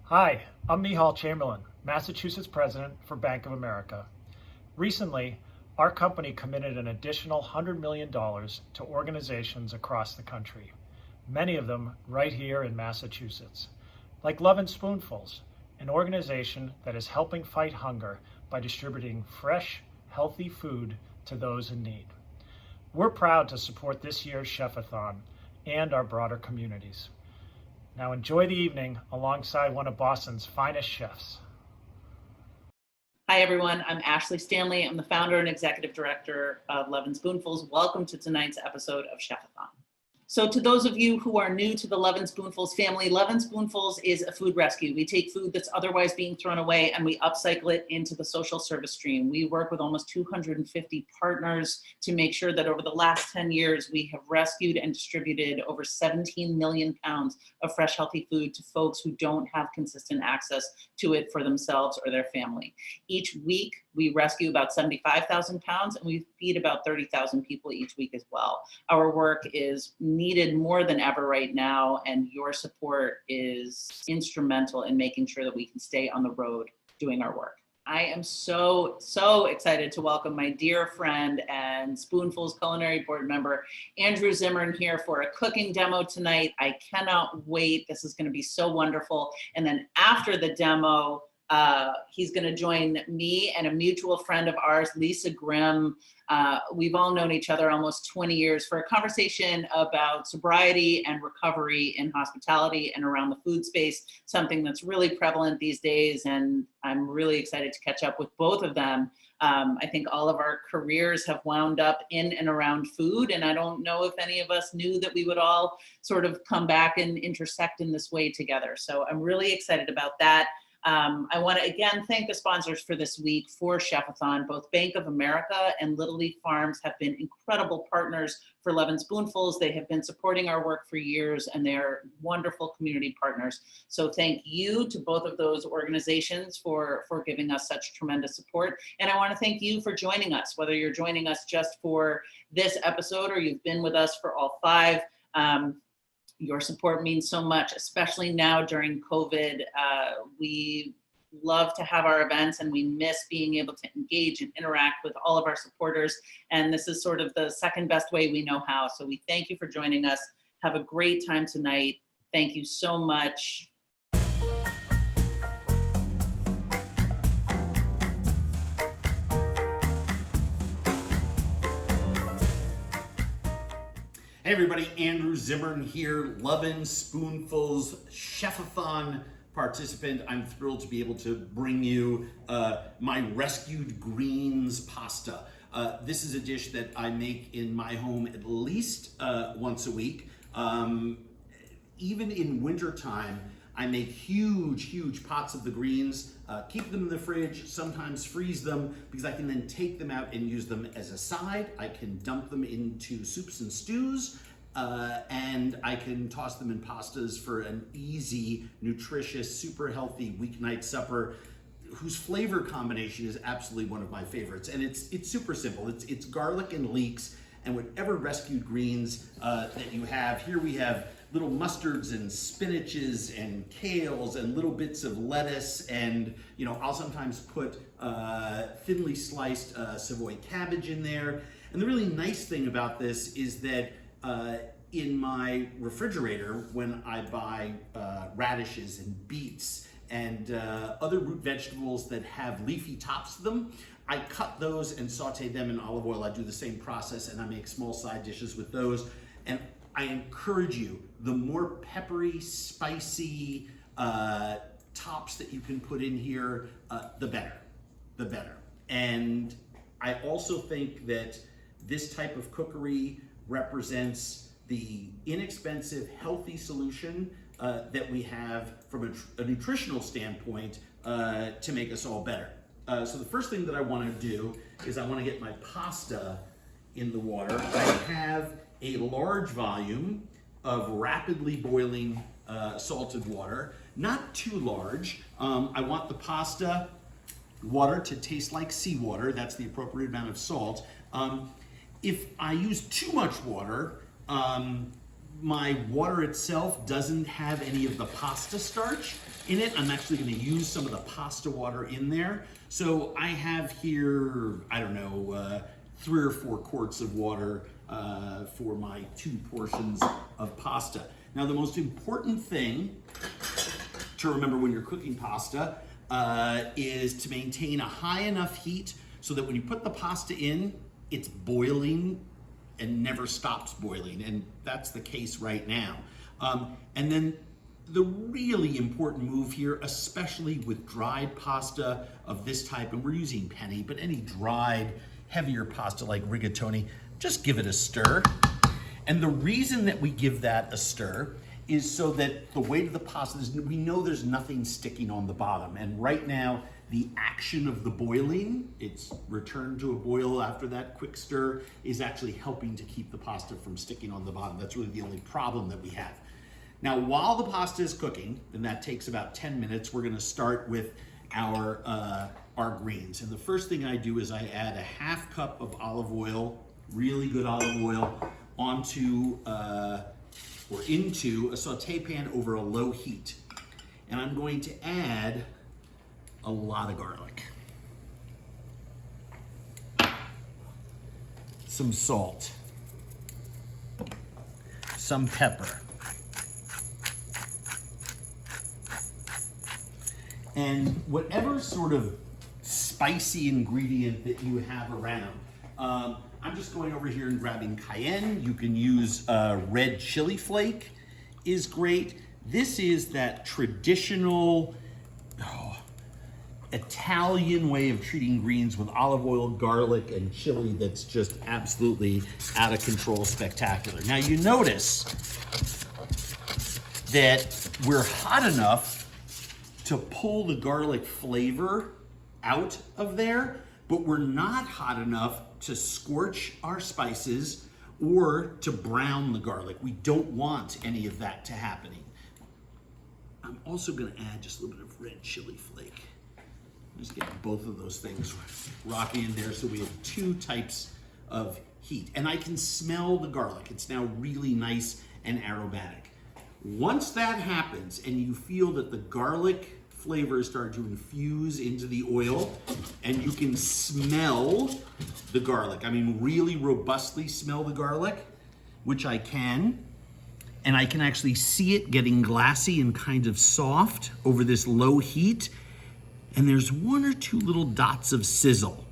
Hi, I'm Nihal Chamberlain, Massachusetts President for Bank of America. Recently, our company committed an additional $100 million to organizations across the country, many of them right here in Massachusetts, like Lovin' Spoonfuls, an organization that is helping fight hunger by distributing fresh, healthy food to those in need. We're proud to support this year's Chef-a-Thon and our broader communities. Now enjoy the evening alongside one of Boston's finest chefs. Hi, everyone. I'm Ashley Stanley. I'm the founder and executive director of Lovin' Spoonfuls. Welcome to tonight's episode of Chef-a-Thon. So to those of you who are new to the Lovin' Spoonfuls family, Lovin' Spoonfuls is a food rescue. We take food that's otherwise being thrown away and we upcycle it into the social service stream. We work with almost 250 partners to make sure that over the last 10 years, we have rescued and distributed over 17 million pounds of fresh, healthy food to folks who don't have consistent access to it for themselves or their family. Each week, we rescue about 75,000 pounds and we feed about 30,000 people each week as well. Our work is needed more than ever right now, and your support is instrumental in making sure that we can stay on the road doing our work. I am so excited to welcome my dear friend and Spoonfuls Culinary Board member, Andrew Zimmern, here for a cooking demo tonight. I cannot wait. This is going to be so wonderful. And then after the demo, he's going to join me and a mutual friend of ours, Lisa Grimm. We've all known each other almost 20 years for a conversation about sobriety and recovery in hospitality and around the food space, something that's really prevalent these days. And I'm really excited to catch up with both of them. I think all of our careers have wound up in and around food. And I don't know if any of us knew that we would all sort of come back and intersect in this way together. So I'm really excited about that. I want to again thank the sponsors for this week for Chef-a-Thon. Both Bank of America and Little Leaf Farms have been incredible partners for Lovin' Spoonfuls. They have been supporting our work for years and they're wonderful community partners. So thank you to both of those organizations for giving us such tremendous support. And I want to thank you for joining us, whether you're joining us just for this episode or you've been with us for all five. Your support means so much, especially now during COVID. We love to have our events and we miss being able to engage and interact with all of our supporters. And this is sort of the second best way we know how. So we thank you for joining us. Have a great time tonight. Thank you so much. Hey everybody, Andrew Zimmern here, Lovin' Spoonfuls Chef-a-Thon participant. I'm thrilled to be able to bring you my rescued greens pasta. This is a dish that I make in my home at least once a week. Even in wintertime, I make huge pots of the greens, keep them in the fridge, sometimes freeze them, because I can then take them out and use them as a side. I can dump them into soups and stews, and I can toss them in pastas for an easy, nutritious, super healthy weeknight supper, whose flavor combination is absolutely one of my favorites. And it's super simple. It's garlic and leeks and whatever rescued greens that you have. Here we have little mustards and spinaches and kales and little bits of lettuce, and I'll sometimes put thinly sliced Savoy cabbage in there. And the really nice thing about this is that in my refrigerator, when I buy radishes and beets and other root vegetables that have leafy tops to them, I cut those and saute them in olive oil. I do the same process and I make small side dishes with those. And I encourage you, the more peppery, spicy tops that you can put in here, the better. And I also think that this type of cookery represents the inexpensive, healthy solution that we have from a nutritional standpoint to make us all better. So the first thing that I want to do is I want to get my pasta in the water. I have a large volume of rapidly boiling salted water, not too large. I want the pasta water to taste like seawater. That's the appropriate amount of salt. If I use too much water, my water itself doesn't have any of the pasta starch in it. I'm actually going to use some of the pasta water in there. So I have here, I don't know, 3 or 4 quarts of water for my 2 portions of pasta. Now, the most important thing to remember when you're cooking pasta is to maintain a high enough heat so that when you put the pasta in, it's boiling and never stops boiling, and that's the case right now. And then the really important move here, especially with dried pasta of this type, and we're using penne, but any dried, heavier pasta like rigatoni, just give it a stir. And the reason that we give that a stir is so that the weight of the pasta, we know there's nothing sticking on the bottom. And right now, the action of the boiling, it's returned to a boil after that quick stir, is actually helping to keep the pasta from sticking on the bottom. That's really the only problem that we have. Now, while the pasta is cooking, and that takes about 10 minutes, we're gonna start with our greens. And the first thing I do is I add a 1/2 cup of olive oil, really good olive oil, onto or into a saute pan over a low heat. And I'm going to add a lot of garlic, some salt, some pepper, and whatever sort of spicy ingredient that you have around. I'm just going over here and grabbing cayenne. You can use red chili flake is great. This is that traditional Italian way of treating greens with olive oil, garlic, and chili that's just absolutely out of control spectacular. Now you notice that we're hot enough to pull the garlic flavor out of there, but we're not hot enough to scorch our spices or to brown the garlic. We don't want any of that to happening. I'm also gonna add just a little bit of red chili flake. Just get both of those things rocking in there so we have 2 types of heat. And I can smell the garlic. It's now really nice and aromatic. Once that happens and you feel that the garlic flavors start to infuse into the oil and you can smell the garlic, I mean really robustly smell the garlic, which I can, and I can actually see it getting glassy and kind of soft over this low heat. And there's 1 or 2 little dots of sizzle.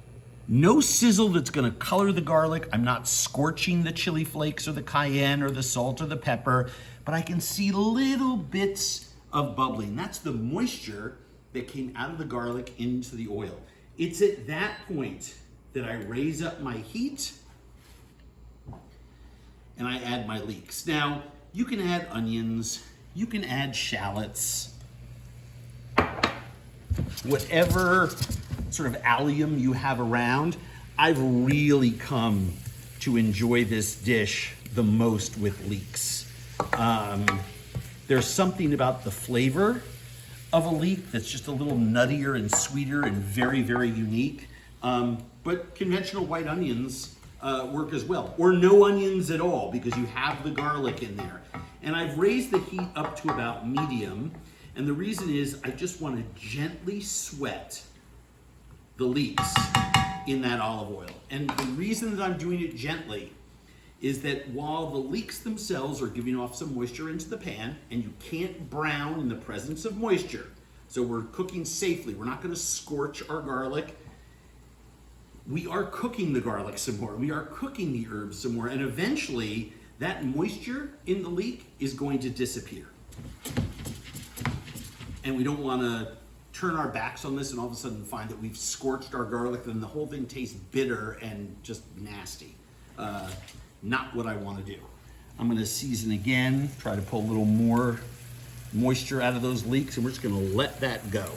No sizzle that's gonna color the garlic. I'm not scorching the chili flakes or the cayenne or the salt or the pepper, but I can see little bits of bubbling. That's the moisture that came out of the garlic into the oil. It's at that point that I raise up my heat and I add my leeks. Now, you can add onions, you can add shallots, whatever sort of allium you have around. I've really come to enjoy this dish the most with leeks. There's something about the flavor of a leek that's just a little nuttier and sweeter and very, very unique. But conventional white onions work as well, or no onions at all because you have the garlic in there. And I've raised the heat up to about medium. And the reason is I just want to gently sweat the leeks in that olive oil. And the reason that I'm doing it gently is that while the leeks themselves are giving off some moisture into the pan, and you can't brown in the presence of moisture, so we're cooking safely, we're not going to scorch our garlic, we are cooking the garlic some more, we are cooking the herbs some more, and eventually that moisture in the leek is going to disappear. And we don't want to turn our backs on this and all of a sudden find that we've scorched our garlic, then the whole thing tastes bitter and just nasty. Not what I want to do. I'm going to season again, try to pull a little more moisture out of those leeks, and we're just going to let that go.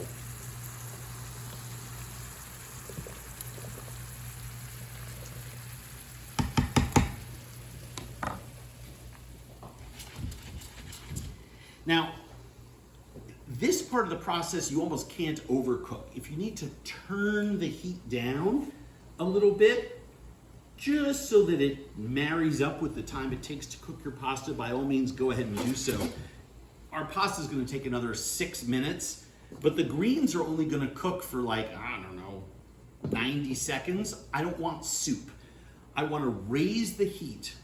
Now, this part of the process you almost can't overcook. If you need to turn the heat down a little bit, just so that it marries up with the time it takes to cook your pasta, by all means, go ahead and do so. Our pasta is going to take another 6 minutes, but the greens are only going to cook for like, I don't know, 90 seconds. I don't want soup. I want to raise the heat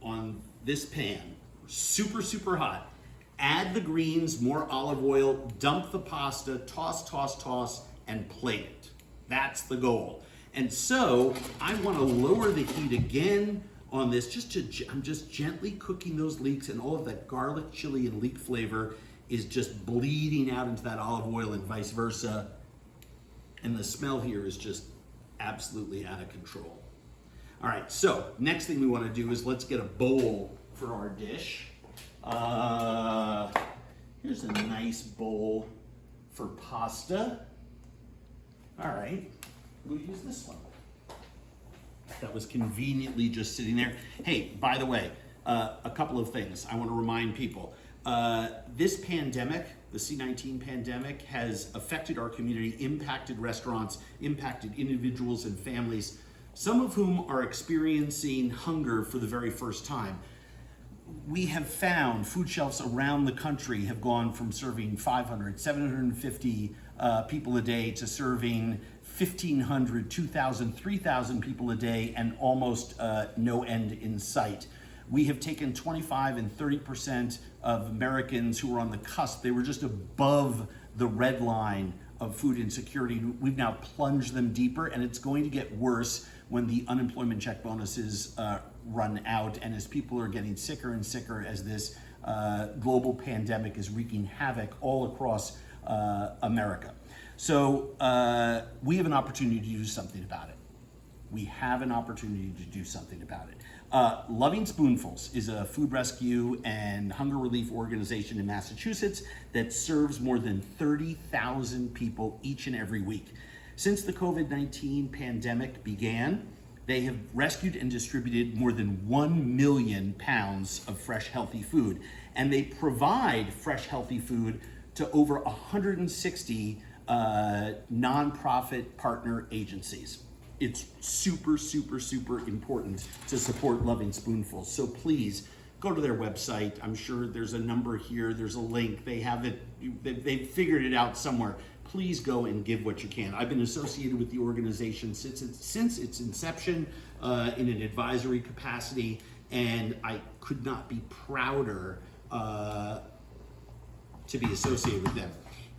on this pan, super, super hot. Add the greens, more olive oil, dump the pasta, toss, toss, toss, and plate it. That's the goal. And so I want to lower the heat again on this, I'm just gently cooking those leeks, and all of that garlic, chili, and leek flavor is just bleeding out into that olive oil and vice versa. And the smell here is just absolutely out of control. All right, so next thing we want to do is let's get a bowl for our dish. Here's a nice bowl for pasta. All right, we'll use this one. That was conveniently just sitting there. Hey, by the way, a couple of things I want to remind people. This pandemic, the C-19 pandemic, has affected our community, impacted restaurants, impacted individuals and families, some of whom are experiencing hunger for the very first time. We have found food shelves around the country have gone from serving 500, 750 people a day to serving 1,500, 2,000, 3,000 people a day, and almost no end in sight. We have taken 25 and 30% of Americans who were on the cusp. They were just above the red line of food insecurity. We've now plunged them deeper, and it's going to get worse when the unemployment check bonuses run out, and as people are getting sicker and sicker as this global pandemic is wreaking havoc all across America. So we have an opportunity to do something about it. We have an opportunity to do something about it. Loving Spoonfuls is a food rescue and hunger relief organization in Massachusetts that serves more than 30,000 people each and every week. Since the COVID-19 pandemic began, they have rescued and distributed more than 1 million pounds of fresh, healthy food. And they provide fresh, healthy food to over 160 nonprofit partner agencies. It's super, super, super important to support Loving Spoonfuls. So please go to their website. I'm sure there's a number here. There's a link. They have it. They've figured it out somewhere. Please go and give what you can. I've been associated with the organization since its inception in an advisory capacity, and I could not be prouder to be associated with them.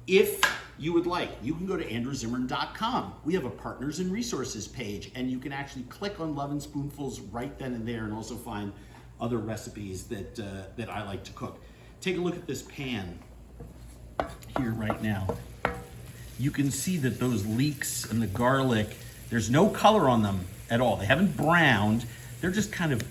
If you would like, you can go to andrewzimmern.com. We have a partners and resources page, and you can actually click on Loving Spoonfuls right then and there, and also find other recipes that I like to cook. Take a look at this pan here right now. You can see that those leeks and the garlic, there's no color on them at all. They haven't browned. They're just kind of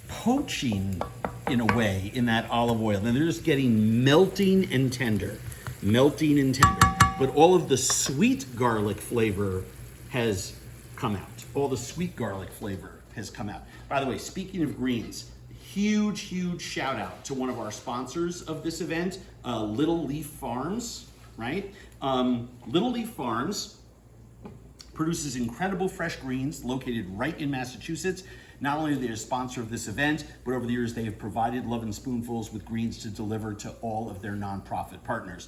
poaching in a way in that olive oil. And they're just getting melting and tender. Melting and tender. But all of the sweet garlic flavor has come out. All the sweet garlic flavor has come out. By the way, speaking of greens, huge, huge shout out to one of our sponsors of this event, Little Leaf Farms, right? Little Leaf Farms produces incredible fresh greens located right in Massachusetts. Not only are they a sponsor of this event, but over the years they have provided Loving Spoonfuls with greens to deliver to all of their nonprofit partners.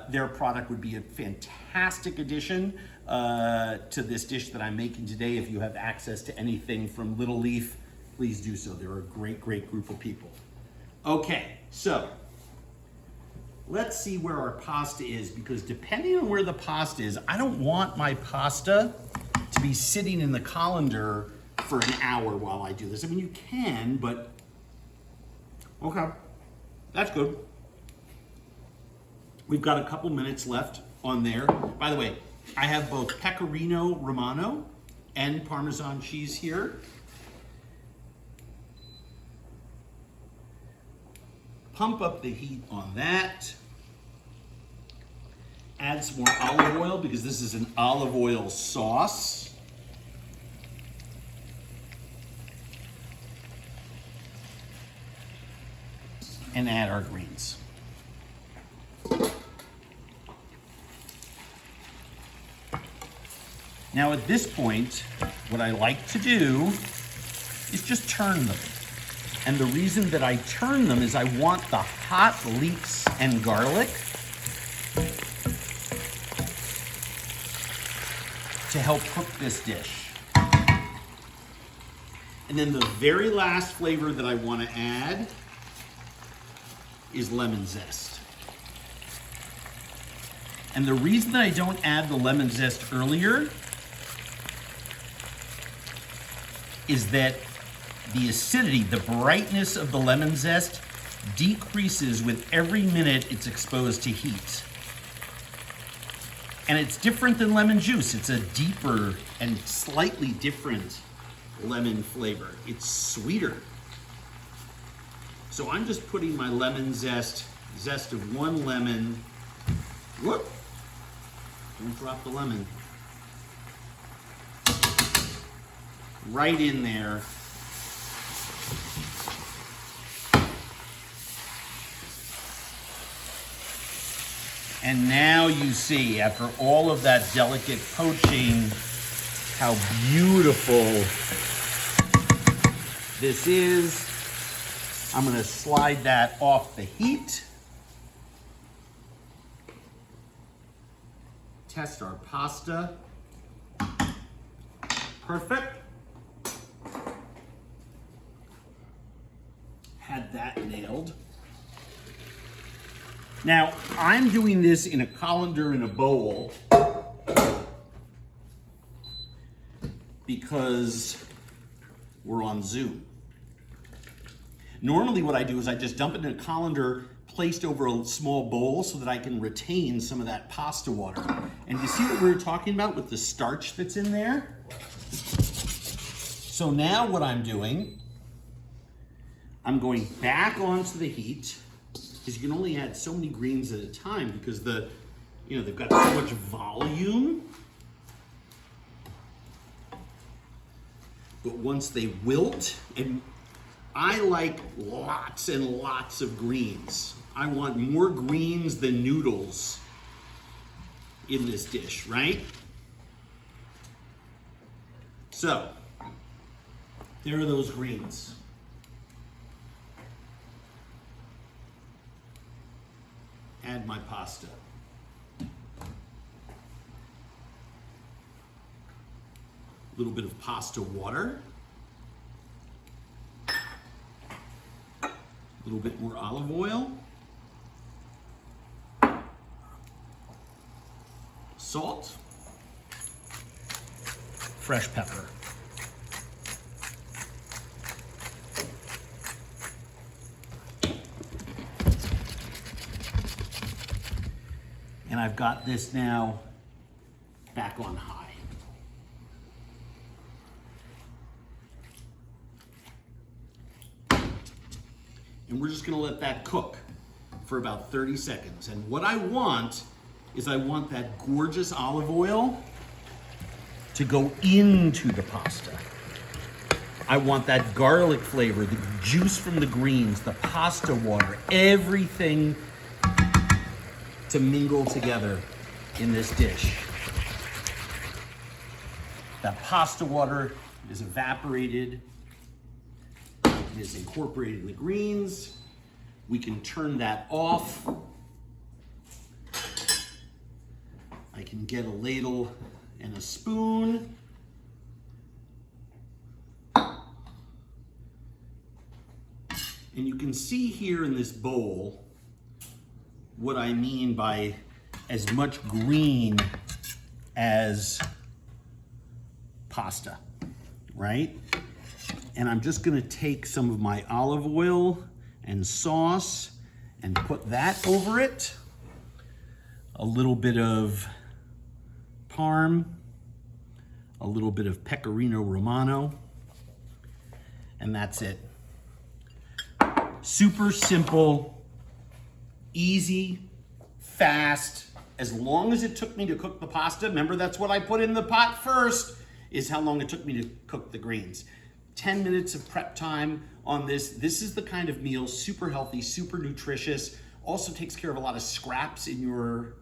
Their product would be a fantastic addition to this dish that I'm making today. If you have access to anything from Little Leaf, please do so. They're a great, great group of people. Okay, so let's see where our pasta is, because depending on where the pasta is, I don't want my pasta to be sitting in the colander for an hour while I do this. I mean, you can, but okay, that's good. We've got a couple minutes left on there. By the way, I have both Pecorino Romano and Parmesan cheese here. Pump up the heat on that. Add some more olive oil, because this is an olive oil sauce. And add our greens. Now at this point, what I like to do is just turn them. And the reason that I turn them is I want the hot leeks and garlic to help cook this dish. And then the very last flavor that I want to add is lemon zest. And the reason that I don't add the lemon zest earlier is that the acidity, the brightness of the lemon zest decreases with every minute it's exposed to heat. And it's different than lemon juice. It's a deeper and slightly different lemon flavor. It's sweeter. So I'm just putting my lemon zest of one lemon. Whoop! Don't drop the lemon. Right in there. And now you see, after all of that delicate poaching, how beautiful this is. I'm going to slide that off the heat. Test our pasta. Perfect. Had that nailed. Now, I'm doing this in a colander in a bowl because we're on Zoom. Normally what I do is I just dump it in a colander placed over a small bowl so that I can retain some of that pasta water. And you see what we were talking about with the starch that's in there? So now what I'm doing, I'm going back onto the heat, because you can only add so many greens at a time because they've got so much volume. But once they wilt, and I like lots and lots of greens. I want more greens than noodles in this dish, right? So, there are those greens. Add my pasta. A little bit of pasta water. A little bit more olive oil. Salt. Fresh pepper. And I've got this now back on high. And we're just gonna let that cook for about 30 seconds. And what I want is I want that gorgeous olive oil to go into the pasta. I want that garlic flavor, the juice from the greens, the pasta water, everything to mingle together in this dish. That pasta water is evaporated. It is incorporated in the greens. We can turn that off. I can get a ladle and a spoon. And you can see here in this bowl what I mean by as much green as pasta, right? And I'm just gonna take some of my olive oil and sauce and put that over it. A little bit of parm, a little bit of pecorino romano, and that's it. Super simple, easy, fast, as long as it took me to cook the pasta. Remember, that's what I put in the pot first, is how long it took me to cook the greens. 10 minutes of prep time on this. This is the kind of meal, super healthy, super nutritious. Also takes care of a lot of scraps in your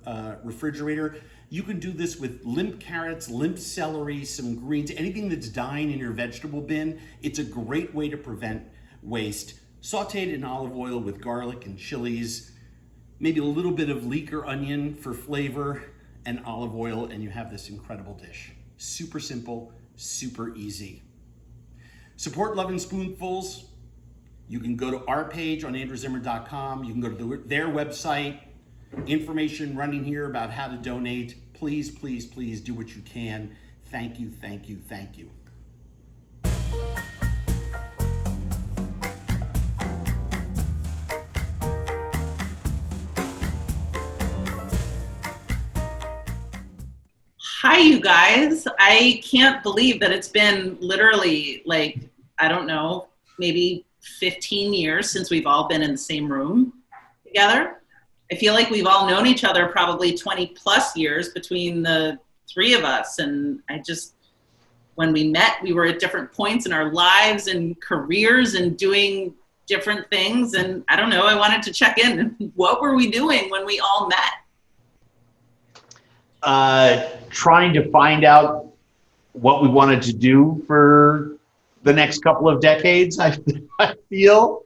refrigerator. You can do this with limp carrots, limp celery, some greens, anything that's dying in your vegetable bin. It's a great way to prevent waste. Sauteed in olive oil with garlic and chilies, maybe a little bit of leek or onion for flavor, and olive oil, and you have this incredible dish. Super simple, super easy. Support Lovin' Spoonfuls. You can go to our page on andrewzimmern.com. You can go to their website. Information running here about how to donate. Please, please, please do what you can. Thank you, thank you, thank you. Hi, you guys. I can't believe that it's been literally like, I don't know, maybe 15 years since we've all been in the same room together. I feel like we've all known each other probably 20 plus years between the three of us. And when we met, we were at different points in our lives and careers and doing different things. And I don't know, I wanted to check in. What were we doing when we all met? Trying to find out what we wanted to do for the next couple of decades, I feel.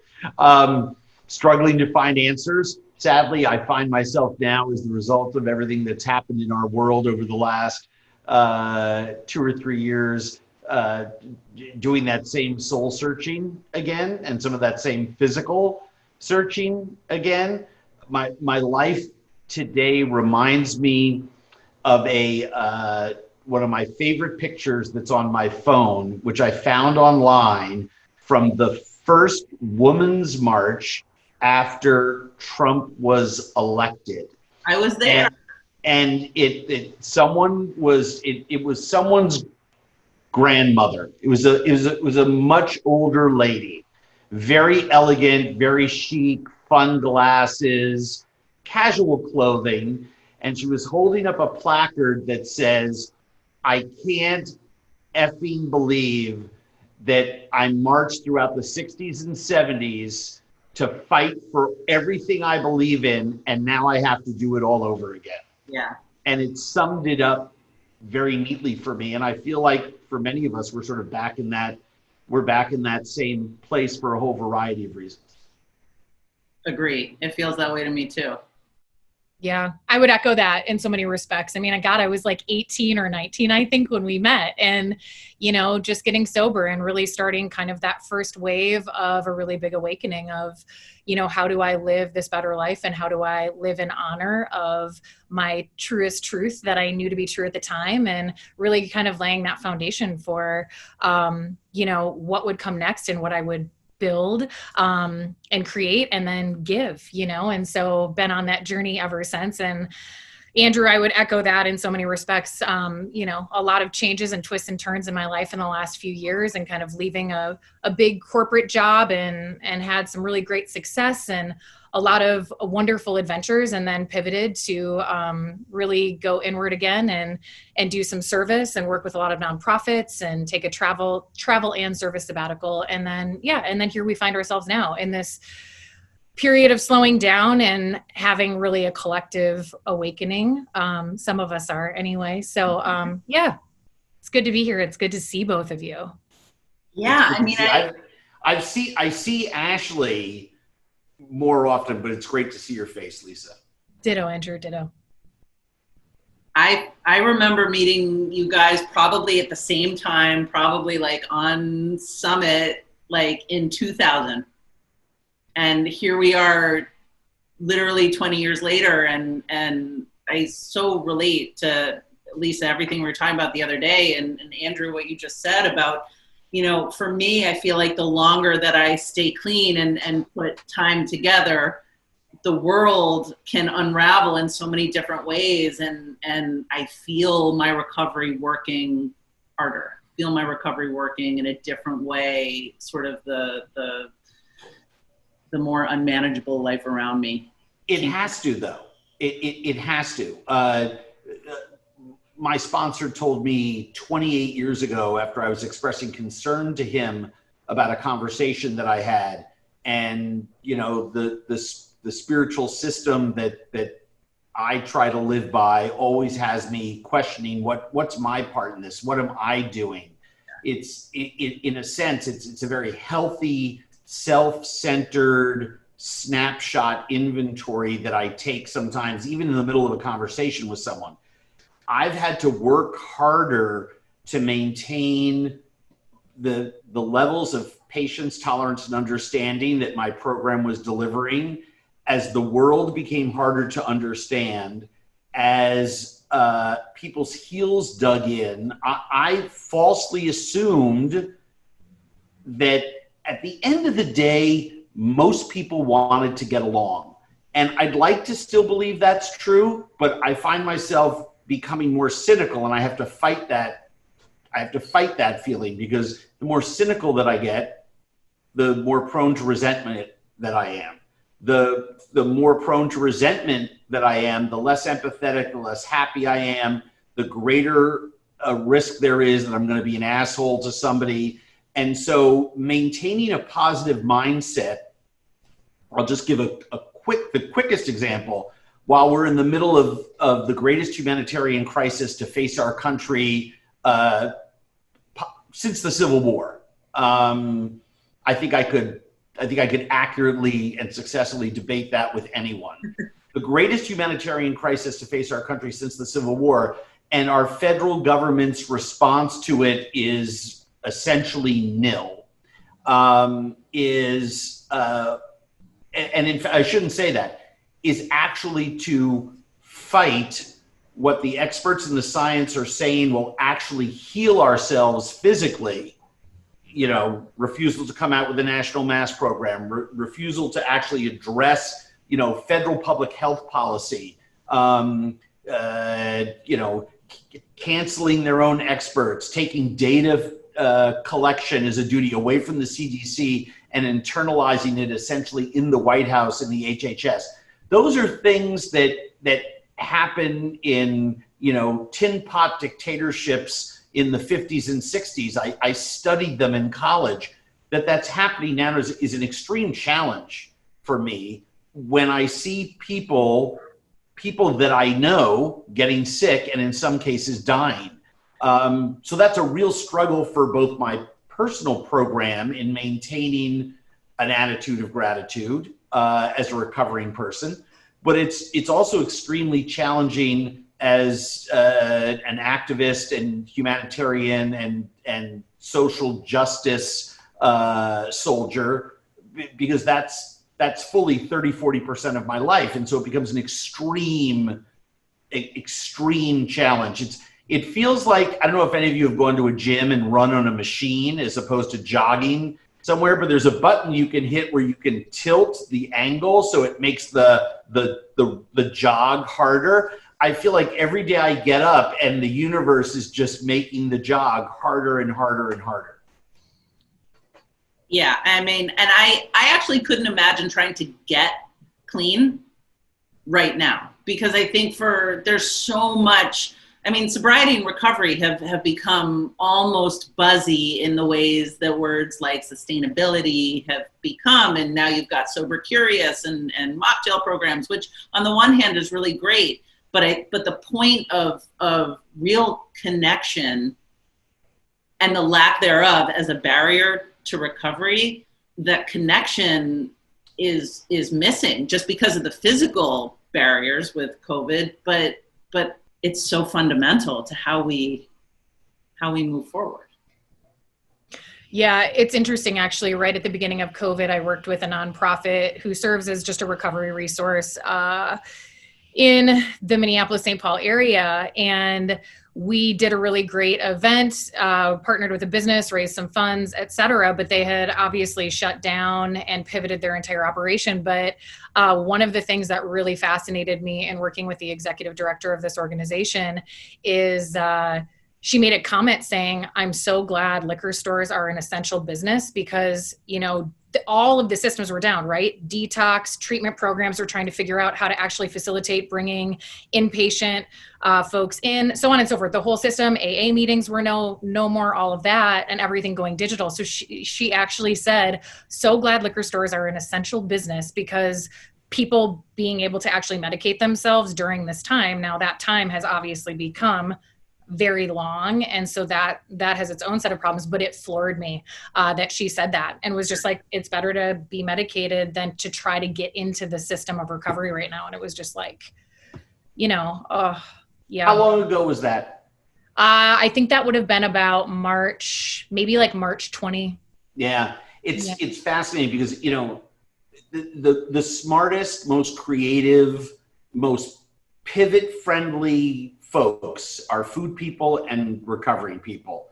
Struggling to find answers. Sadly, I find myself now as the result of everything that's happened in our world over the last 2 or 3 years, doing that same soul searching again, and some of that same physical searching again. My life today reminds me of one of my favorite pictures that's on my phone, which I found online from the first Women's March after Trump was elected. I was there. And it was someone's grandmother. It was a much older lady, very elegant, very chic, fun glasses, casual clothing. And she was holding up a placard that says, "I can't effing believe that I marched throughout the 60s and 70s to fight for everything I believe in, and now I have to do it all over again." Yeah. And it summed it up very neatly for me. And I feel like for many of us, we're sort of back in that same place for a whole variety of reasons. Agree. It feels that way to me too. Yeah, I would echo that in so many respects. I mean, God, I was like 18 or 19, I think, when we met, and, just getting sober and really starting kind of that first wave of a really big awakening of, how do I live this better life, and how do I live in honor of my truest truth that I knew to be true at the time, and really kind of laying that foundation for, what would come next and what I would build and create and then give, and so been on that journey ever since. And Andrew, I would echo that in so many respects. A lot of changes and twists and turns in my life in the last few years, and kind of leaving a big corporate job and had some really great success and a lot of wonderful adventures, and then pivoted to really go inward again and do some service and work with a lot of nonprofits and take a travel and service sabbatical. And then here we find ourselves now in this period of slowing down and having really a collective awakening. Some of us are anyway. So it's good to be here. It's good to see both of you. Yeah. I mean, I see Ashley more often, but it's great to see your face, Lisa. Ditto, Andrew, ditto. I remember meeting you guys probably at the same time, probably like on Summit, like in 2000. And here we are literally 20 years later. And I so relate to, Lisa, everything we were talking about the other day, and Andrew, what you just said about, for me, I feel like the longer that I stay clean and put time together, the world can unravel in so many different ways. And I feel my recovery working harder, feel my recovery working in a different way, sort of the more unmanageable life around me. It has to, though. It has to. My sponsor told me 28 years ago, after I was expressing concern to him about a conversation that I had, and the the spiritual system that I try to live by always has me questioning what's my part in this? What am I doing? It's in a sense, it's a very healthy, self-centered snapshot inventory that I take sometimes, even in the middle of a conversation with someone. I've had to work harder to maintain the levels of patience, tolerance, and understanding that my program was delivering as the world became harder to understand, as people's heels dug in. I falsely assumed that at the end of the day, most people wanted to get along. And I'd like to still believe that's true, but I find myself becoming more cynical, and I have to fight that. I have to fight that feeling, because the more cynical that I get, the more prone to resentment that I am. The more prone to resentment that I am, the less empathetic, the less happy I am, the greater a risk there is that I'm going to be an asshole to somebody. And so maintaining a positive mindset, I'll just give the quickest example. While we're in the middle of the greatest humanitarian crisis to face our country since the Civil War, I think I could accurately and successfully debate that with anyone. The greatest humanitarian crisis to face our country since the Civil War, and our federal government's response to it is essentially nil. And in fact, I shouldn't say that, is actually to fight what the experts in the science are saying will actually heal ourselves physically. You know, refusal to come out with a national mask program, refusal to actually address, federal public health policy, canceling their own experts, taking data collection as a duty away from the CDC and internalizing it essentially in the White House and the HHS. Those are things that happen in, tin pot dictatorships in the 50s and 60s. I studied them in college. That's happening now is an extreme challenge for me when I see people that I know getting sick and in some cases dying. So that's a real struggle for both my personal program in maintaining an attitude of gratitude as a recovering person, but it's also extremely challenging as an activist and humanitarian and social justice soldier, because that's fully 30-40% of my life. And so it becomes an extreme challenge. It feels like, I don't know if any of you have gone to a gym and run on a machine as opposed to jogging somewhere, but there's a button you can hit where you can tilt the angle so it makes the jog harder. I feel like every day I get up and the universe is just making the jog harder and harder and harder. Yeah, I mean, and I actually couldn't imagine trying to get clean right now, because I think there's so much, sobriety and recovery have become almost buzzy in the ways that words like sustainability have become. And now you've got Sober Curious and mocktail programs, which on the one hand is really great. But the point of real connection and the lack thereof as a barrier to recovery, that connection is missing just because of the physical barriers with COVID, but it's so fundamental to how we move forward. Yeah, it's interesting, actually. Right at the beginning of COVID, I worked with a nonprofit who serves as just a recovery resource in the Minneapolis-St. Paul area. And we did a really great event, partnered with a business, raised some funds, et cetera, but they had obviously shut down and pivoted their entire operation. But one of the things that really fascinated me in working with the executive director of this organization is she made a comment saying, I'm so glad liquor stores are an essential business because, all of the systems were down, right? Detox, treatment programs were trying to figure out how to actually facilitate bringing inpatient folks in, so on and so forth. The whole system, AA meetings were no more, all of that, and everything going digital. So she actually said, so glad liquor stores are an essential business because people being able to actually medicate themselves during this time. Now that time has obviously become very long. And so that has its own set of problems, but it floored me that she said that and was just like, it's better to be medicated than to try to get into the system of recovery right now. And it was just like, yeah. How long ago was that? I think that would have been about March, maybe like March 20. Yeah. It's fascinating because, the smartest, most creative, most pivot friendly folks are food people and recovering people.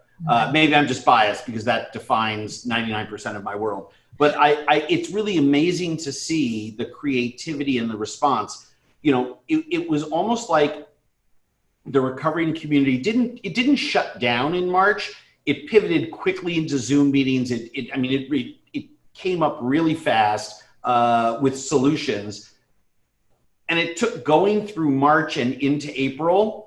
Maybe I'm just biased because that defines 99% of my world. But it's really amazing to see the creativity and the response. It was almost like the recovering community didn't shut down in March. It pivoted quickly into Zoom meetings. It came up really fast with solutions. And it took going through March and into April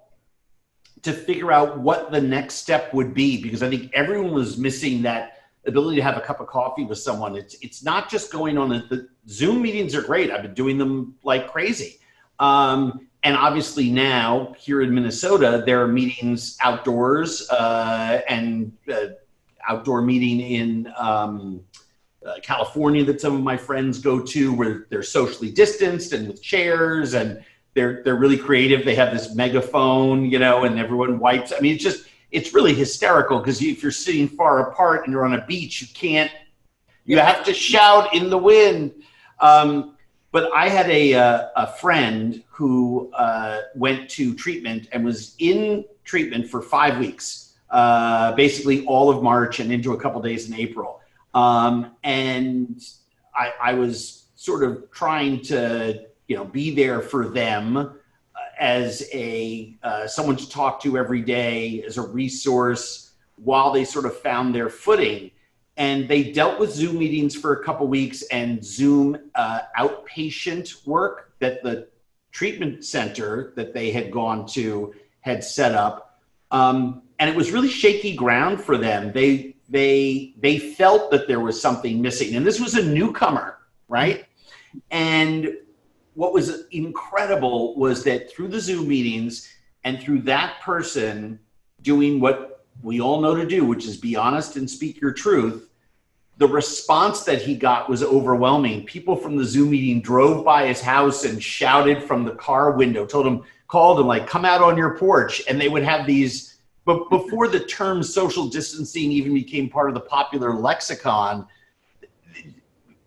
to figure out what the next step would be, because I think everyone was missing that ability to have a cup of coffee with someone. It's not just going on the Zoom meetings are great. I've been doing them like crazy. And obviously now here in Minnesota, there are meetings outdoors and outdoor meeting in California that some of my friends go to where they're socially distanced and with chairs, and they're really creative. They have this megaphone, and everyone wipes. I mean, it's really hysterical because if you're sitting far apart and you're on a beach, you have to shout in the wind. But I had a friend who went to treatment and was in treatment for 5 weeks, basically all of March and into a couple days in April. And I was sort of trying to, be there for them as someone to talk to every day, as a resource while they sort of found their footing. And they dealt with Zoom meetings for a couple weeks and Zoom outpatient work that the treatment center that they had gone to had set up. And it was really shaky ground for them. They felt that there was something missing. And this was a newcomer, right? And what was incredible was that through the Zoom meetings and through that person doing what we all know to do, which is be honest and speak your truth, the response that he got was overwhelming. People from the Zoom meeting drove by his house and shouted from the car window, called him like, come out on your porch. And they would have these, but before the term social distancing even became part of the popular lexicon,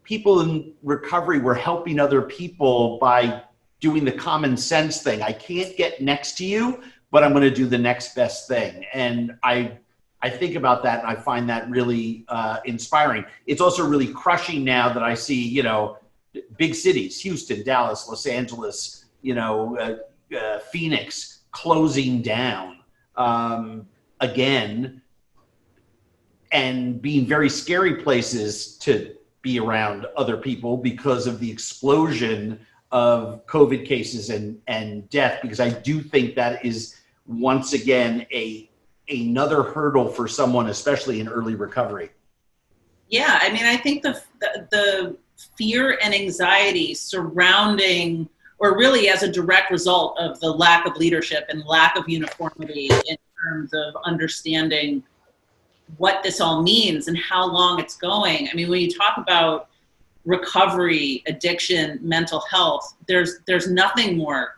people in recovery were helping other people by doing the common sense thing. I can't get next to you, but I'm going to do the next best thing. And I think about that and I find that really inspiring. It's also really crushing now that I see, big cities, Houston, Dallas, Los Angeles, Phoenix closing down again and being very scary places to be around other people because of the explosion of COVID cases and death, because I do think that is once again another hurdle for someone, especially in early recovery. Yeah, I think the fear and anxiety surrounding, or really as a direct result of the lack of leadership and lack of uniformity in terms of understanding what this all means and how long it's going. When you talk about recovery, addiction, mental health, there's nothing more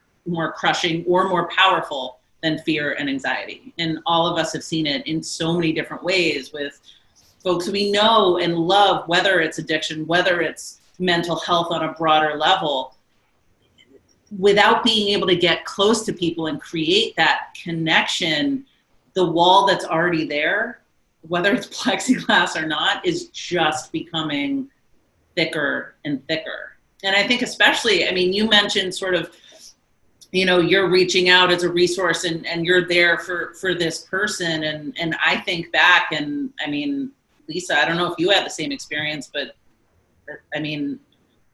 crushing or more powerful than fear and anxiety. And all of us have seen it in so many different ways with folks we know and love, whether it's addiction, whether it's mental health on a broader level. Without being able to get close to people and create that connection, the wall that's already there, whether it's plexiglass or not, is just becoming thicker and thicker. And I think especially, you mentioned sort of, you're reaching out as a resource and you're there for this person. And I think back and Lisa, I don't know if you had the same experience, but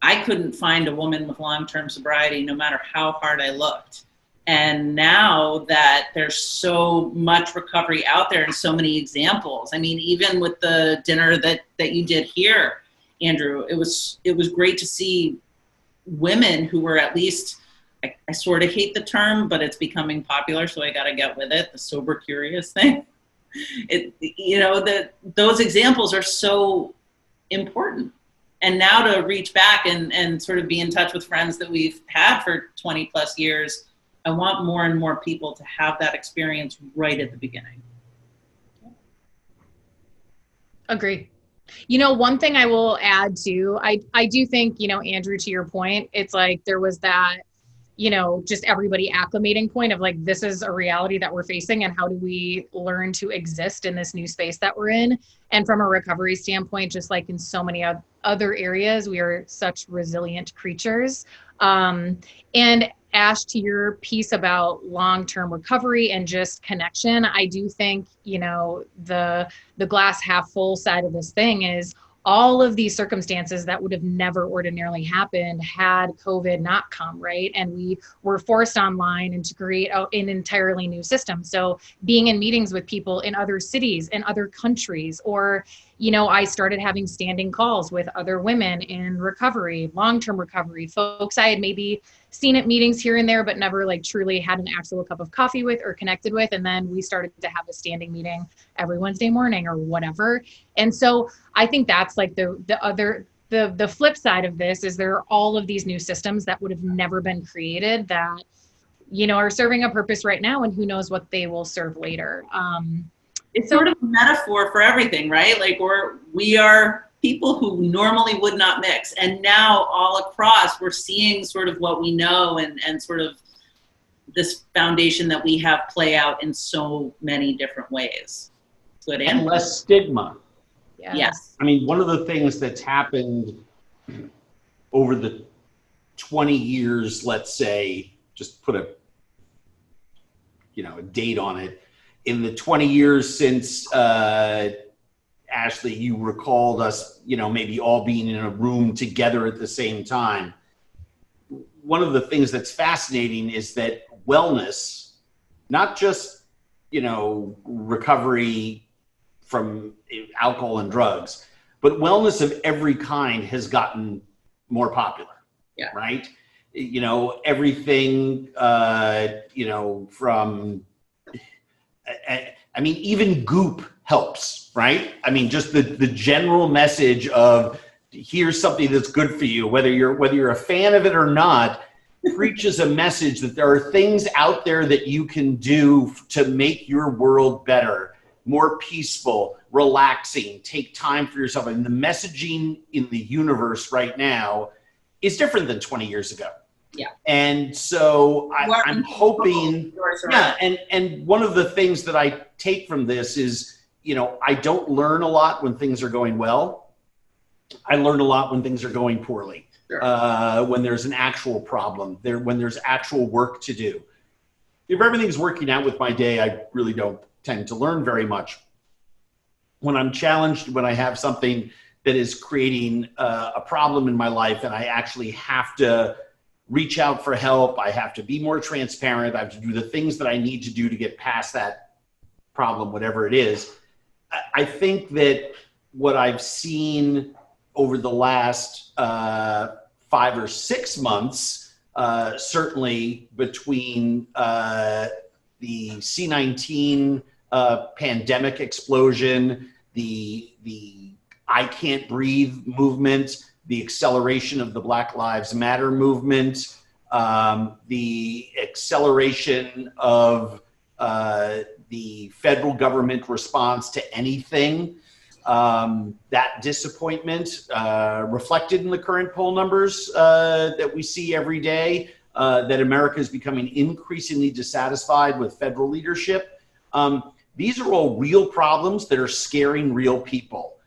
I couldn't find a woman with long-term sobriety no matter how hard I looked. And now that there's so much recovery out there and so many examples, even with the dinner that you did here, Andrew, it was great to see women who were at least, I sort of hate the term, but it's becoming popular, so I got to get with it, the sober curious thing. Those examples are so important. And now to reach back and sort of be in touch with friends that we've had for 20 plus years, I want more and more people to have that experience right at the beginning. Agree. One thing I will add too, I do think, Andrew, to your point, it's like there was that, just everybody acclimating point of like, this is a reality that we're facing and how do we learn to exist in this new space that we're in? And from a recovery standpoint, just like in so many other areas, we are such resilient creatures. And Ash, to your piece about long-term recovery and just connection, I do think, the glass half full side of this thing is all of these circumstances that would have never ordinarily happened had COVID not come, right? And we were forced online and to create an entirely new system. So being in meetings with people in other cities, in other countries, or, I started having standing calls with other women in recovery, long-term recovery, folks I had maybe seen at meetings here and there, but never like truly had an actual cup of coffee with or connected with. And then we started to have a standing meeting every Wednesday morning or whatever. And so I think that's like the flip side of this is there are all of these new systems that would have never been created that, are serving a purpose right now, and who knows what they will serve later. It's sort of a metaphor for everything, right? Like we are people who normally would not mix. And now all across, we're seeing sort of what we know and sort of this foundation that we have play out in so many different ways. Good and less stigma. Yes. I mean, one of the things that's happened over the 20 years, let's say, just put a date on it, in the 20 years since Ashley, you recalled us, maybe all being in a room together at the same time. One of the things that's fascinating is that wellness, not just, recovery from alcohol and drugs, but wellness of every kind has gotten more popular. Yeah. Right? Everything, from, even Goop helps, right? Just the general message of here's something that's good for you, whether you're a fan of it or not, preaches a message that there are things out there that you can do to make your world better, more peaceful, relaxing, take time for yourself. And the messaging in the universe right now is different than 20 years ago. Yeah. And so I'm hoping, and one of the things that I take from this is, I don't learn a lot when things are going well. I learn a lot when things are going poorly. Sure. When there's an actual problem, when there's actual work to do. If everything's working out with my day, I really don't tend to learn very much. When I'm challenged, when I have something that is creating a problem in my life and I actually have to reach out for help, I have to be more transparent, I have to do the things that I need to do to get past that problem, whatever it is. I think that what I've seen over the last 5 or 6 months, certainly between the C-19 pandemic explosion, the I Can't Breathe movement, the acceleration of the Black Lives Matter movement, the acceleration of the federal government response to anything, that disappointment reflected in the current poll numbers that we see every day, that America is becoming increasingly dissatisfied with federal leadership. These are all real problems that are scaring real people.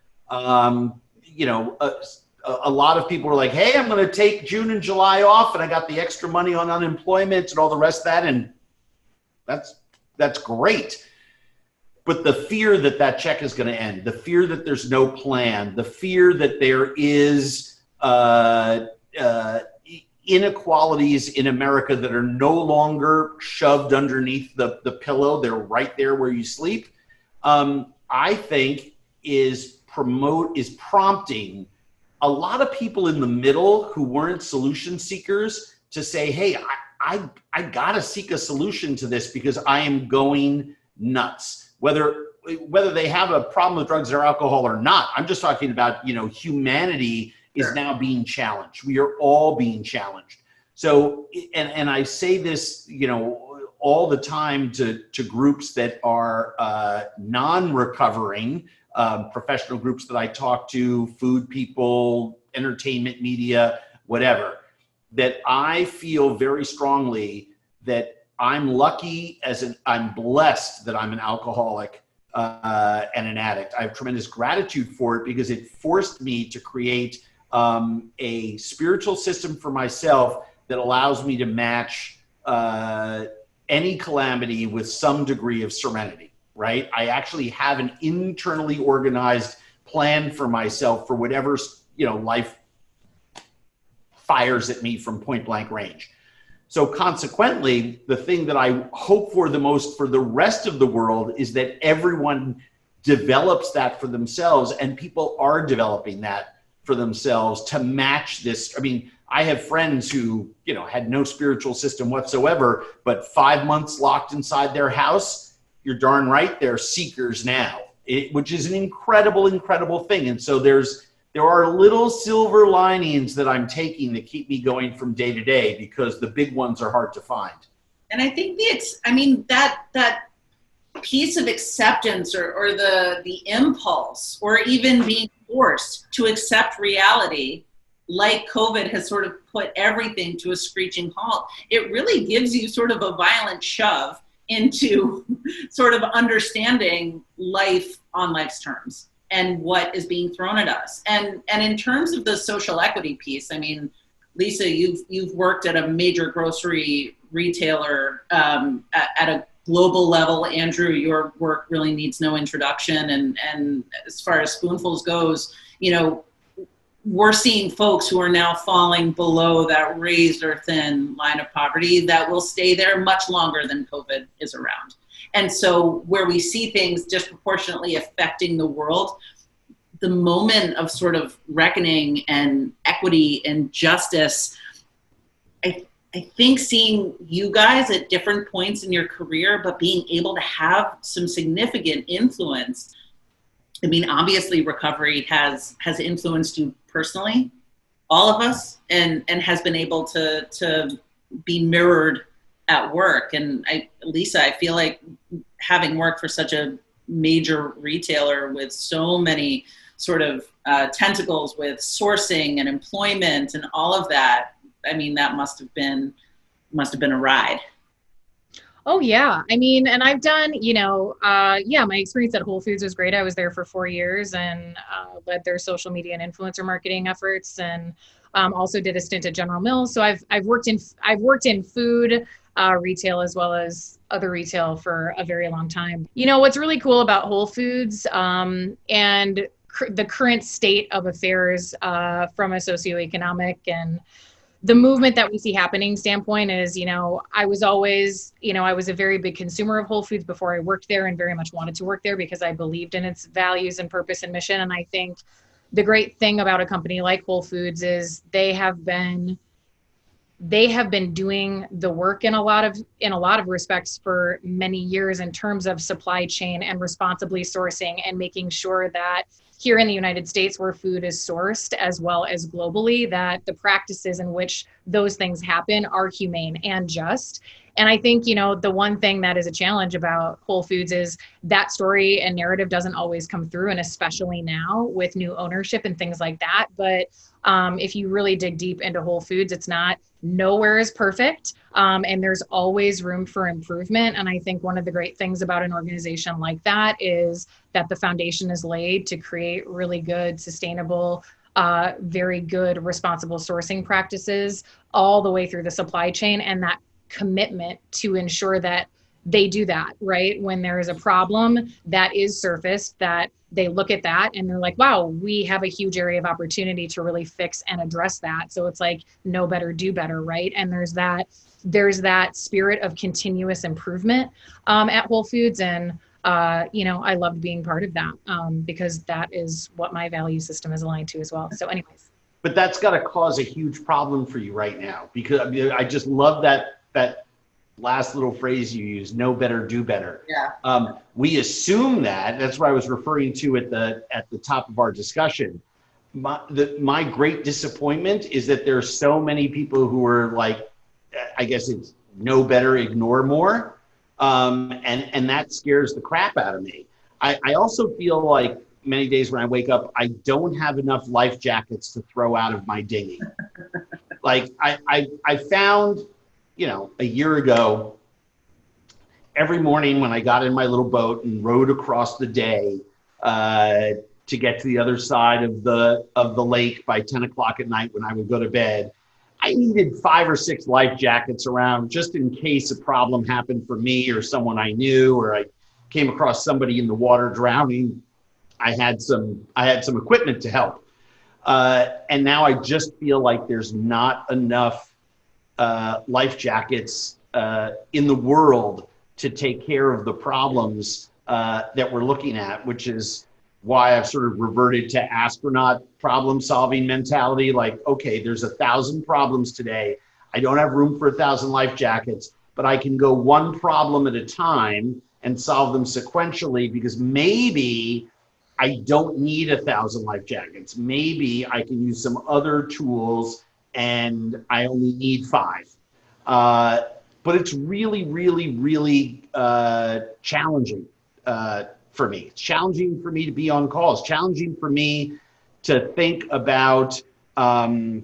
A lot of people are like, hey, I'm going to take June and July off and I got the extra money on unemployment and all the rest of that. And that's great. But the fear that that check is going to end, the fear that there's no plan, the fear that there is inequalities in America that are no longer shoved underneath the pillow, they're right there where you sleep, I think is prompting a lot of people in the middle who weren't solution seekers to say, hey, I gotta seek a solution to this because I am going nuts. Whether they have a problem with drugs or alcohol or not, I'm just talking about, humanity is now being challenged. We are all being challenged. So, and I say this, all the time to groups that are non-recovering, professional groups that I talk to, food people, entertainment media, whatever, that I feel very strongly that I'm lucky I'm blessed that I'm an alcoholic and an addict. I have tremendous gratitude for it because it forced me to create a spiritual system for myself that allows me to match any calamity with some degree of serenity, right? I actually have an internally organized plan for myself for whatever, life fires at me from point blank range. So consequently, the thing that I hope for the most for the rest of the world is that everyone develops that for themselves, and people are developing that for themselves to match this. I mean, I have friends who, had no spiritual system whatsoever, but 5 months locked inside their house, you're darn right, they're seekers now, which is an incredible, incredible thing. And so there are little silver linings that I'm taking that keep me going from day to day because the big ones are hard to find. And I think that piece of acceptance or the impulse or even being forced to accept reality, like COVID has sort of put everything to a screeching halt, it really gives you sort of a violent shove into sort of understanding life on life's terms and what is being thrown at us. And in terms of the social equity piece, I mean, Lisa, you've worked at a major grocery retailer at a global level. Andrew, your work really needs no introduction. And as far as Spoonfuls goes, we're seeing folks who are now falling below that razor or thin line of poverty that will stay there much longer than COVID is around. And so where we see things disproportionately affecting the world, the moment of sort of reckoning and equity and justice, I think seeing you guys at different points in your career, but being able to have some significant influence. I mean, obviously recovery has influenced you personally, all of us, and has been able to be mirrored at work. And Lisa, I feel like having worked for such a major retailer with so many sort of tentacles with sourcing and employment and all of that, I mean, that must have been a ride. Oh yeah. I mean, and I've done, my experience at Whole Foods was great. I was there for 4 years and led their social media and influencer marketing efforts, and also did a stint at General Mills. So I've worked in food retail as well as other retail for a very long time. What's really cool about Whole Foods and the current state of affairs from a socioeconomic and the movement that we see happening standpoint is, I was always, I was a very big consumer of Whole Foods before I worked there and very much wanted to work there because I believed in its values and purpose and mission. And I think the great thing about a company like Whole Foods is they have been doing the work in a lot of respects for many years in terms of supply chain and responsibly sourcing and making sure that here in the United States where food is sourced as well as globally, that the practices in which those things happen are humane and just. And I think, the one thing that is a challenge about Whole Foods is that story and narrative doesn't always come through, and especially now with new ownership and things like that. But if you really dig deep into Whole Foods, nowhere is perfect. And there's always room for improvement. And I think one of the great things about an organization like that is that the foundation is laid to create really good, sustainable, very good, responsible sourcing practices all the way through the supply chain, and that commitment to ensure that they do that, right? When there is a problem that is surfaced, that they look at that and they're like, wow, we have a huge area of opportunity to really fix and address that. So it's like, know better, do better, right? And there's that spirit of continuous improvement at Whole Foods. And, I loved being part of that because that is what my value system is aligned to as well. So anyways. but that's got to cause a huge problem for you right now, because I mean, I just love that last little phrase you use, know better, do better. Yeah. We assume that's what I was referring to at the top of our discussion. My great disappointment is that there's so many people who are like, I guess it's know better, ignore more. And that scares the crap out of me. I also feel like many days when I wake up, I don't have enough life jackets to throw out of my dinghy. Like I found, a year ago, every morning when I got in my little boat and rowed across the day to get to the other side of the lake by 10 o'clock at night when I would go to bed, I needed 5 or 6 life jackets around just in case a problem happened for me or someone I knew, or I came across somebody in the water drowning. I had some equipment to help. And now I just feel like there's not enough life jackets in the world to take care of the problems that we're looking at, which is why I've sort of reverted to astronaut problem solving mentality. Like, okay, there's 1,000 problems today. I don't have room for 1,000 life jackets, but I can go one problem at a time and solve them sequentially, because maybe I don't need 1,000 life jackets. Maybe I can use some other tools and I only need 5. But it's really, really, really challenging for me. It's challenging for me to be on calls, challenging for me to think about the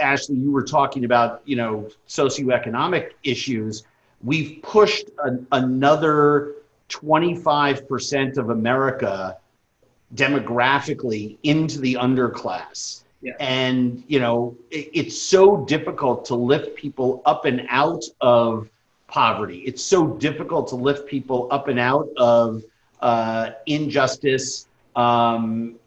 Ashley, you were talking about, socioeconomic issues. We've pushed another 25% of America demographically into the underclass. Yeah. And, it's so difficult to lift people up and out of poverty. It's so difficult to lift people up and out of injustice. And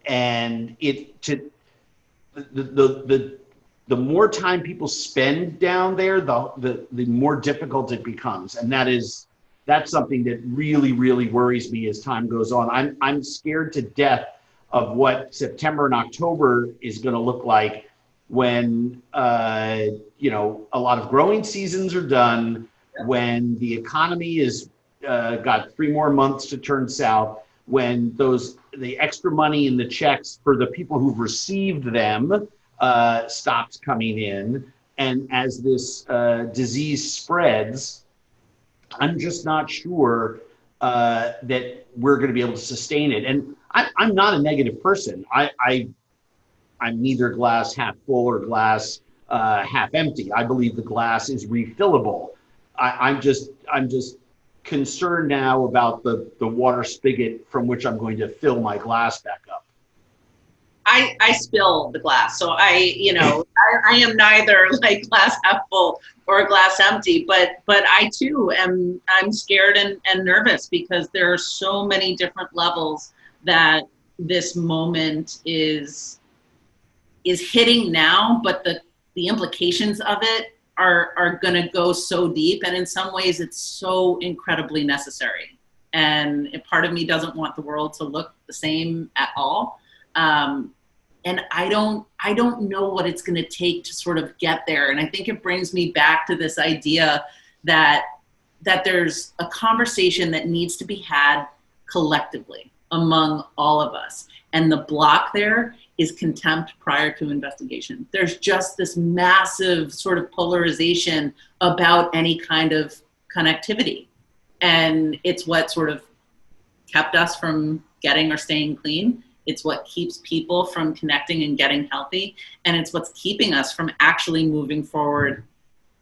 the more time people spend down there, the more difficult it becomes. And that's something that really, really worries me as time goes on. I'm scared to death of what September and October is going to look like when, a lot of growing seasons are done, when the economy is got 3 more months to turn south, when the extra money in the checks for the people who've received them stops coming in. And as this disease spreads, I'm just not sure that we're going to be able to sustain it. And I'm not a negative person. I'm neither glass half full or glass half empty. I believe the glass is refillable. I'm just concerned now about the water spigot from which I'm going to fill my glass back up. I spill the glass, so I am neither like glass half full or glass empty, but I too I'm scared and nervous, because there are so many different levels that this moment is hitting now, but the implications of it are going to go so deep, and in some ways it's so incredibly necessary. And a part of me doesn't want the world to look the same at all. And I don't know what it's going to take to sort of get there. And I think it brings me back to this idea that there's a conversation that needs to be had collectively among all of us. And the block there is contempt prior to investigation. There's just this massive sort of polarization about any kind of connectivity. And it's what sort of kept us from getting or staying clean. It's what keeps people from connecting and getting healthy. And it's what's keeping us from actually moving forward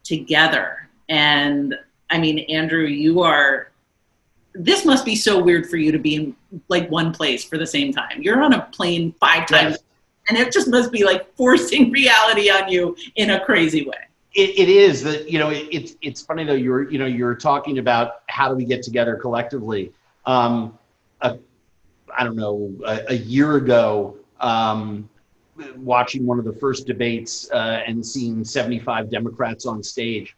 together. And I mean, Andrew, this must be so weird for you to be in like one place for the same time. You're on a plane 5 times. Yes. And it just must be like forcing reality on you in a crazy way. It is that, it's funny though, you're talking about how do we get together collectively. I don't know, a year ago, watching one of the first debates and seeing 75 Democrats on stage,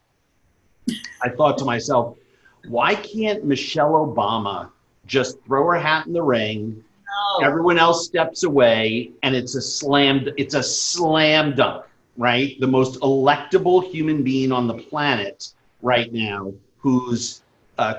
I thought to myself, why can't Michelle Obama just throw her hat in the ring No. Everyone else steps away, and it's a slam dunk, right? The most electable human being on the planet right now, who's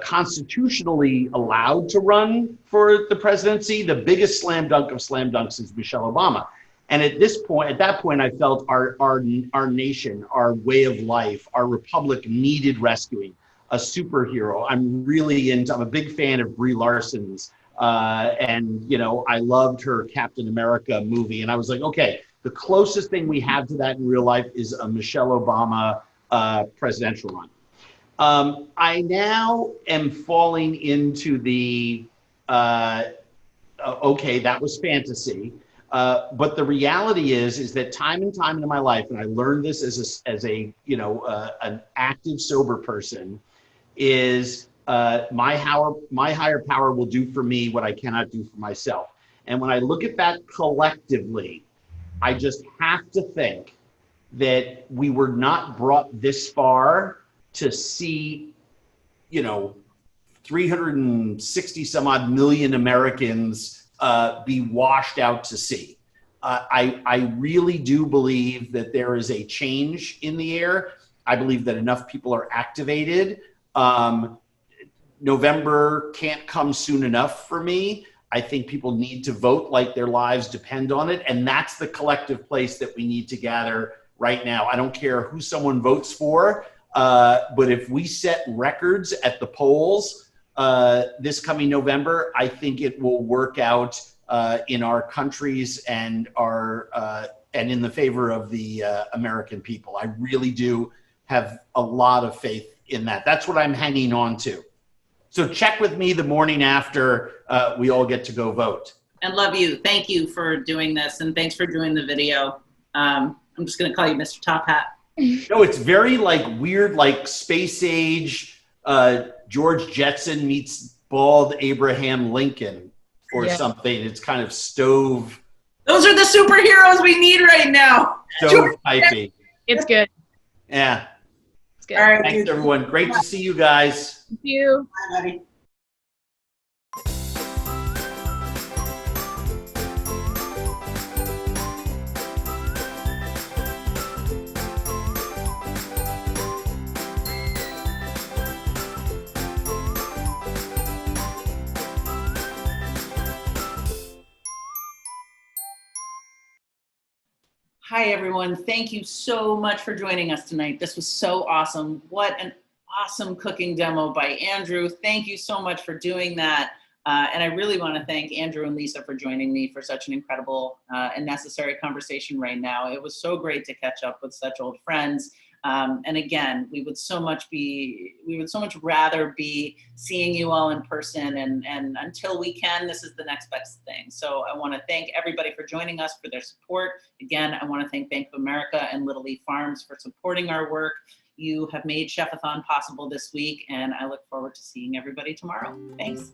constitutionally allowed to run for the presidency. The biggest slam dunk of slam dunks is Michelle Obama. And at that point, I felt our nation, our way of life, our republic needed rescuing, a superhero. I'm a big fan of Brie Larson's. And, you know, I loved her Captain America movie. And I was like, okay, the closest thing we have to that in real life is a Michelle Obama presidential run. I now am falling into the, okay, that was fantasy. But the reality is that time and time in my life, and I learned this as a an active, sober person, is my higher power will do for me what I cannot do for myself. And when I look at that collectively, I just have to think that we were not brought this far to see, 360 some odd million Americans be washed out to sea. I really do believe that there is a change in the air. I believe that enough people are activated. November can't come soon enough for me. I think people need to vote like their lives depend on it. And that's the collective place that we need to gather right now. I don't care who someone votes for, but if we set records at the polls this coming November, I think it will work out in our countries and and in the favor of the American people. I really do have a lot of faith in that. That's what I'm hanging on to. So check with me the morning after we all get to go vote. And love you. Thank you for doing this, and thanks for doing the video. I'm just going to call you Mr. Top Hat. No, it's very weird, like space age George Jetson meets bald Abraham Lincoln or something. It's kind of stove. Those are the superheroes we need right now. Stove typey. It's good. Yeah. It's good. All right, Thanks, dude. everyone. Great to see you guys. Thank you. Bye, buddy. Hi, everyone. Thank you so much for joining us tonight. This was so awesome. What an awesome cooking demo by Andrew. Thank you so much for doing that. And I really want to thank Andrew and Lisa for joining me for such an incredible and necessary conversation right now. It was so great to catch up with such old friends. And again, we would so much rather be seeing you all in person, and until we can, this is the next best thing. So I want to thank everybody for joining us, for their support. Again, I want to thank Bank of America and Little Leaf Farms for supporting our work. You have made Chef-a-Thon possible this week, and I look forward to seeing everybody tomorrow. Thanks.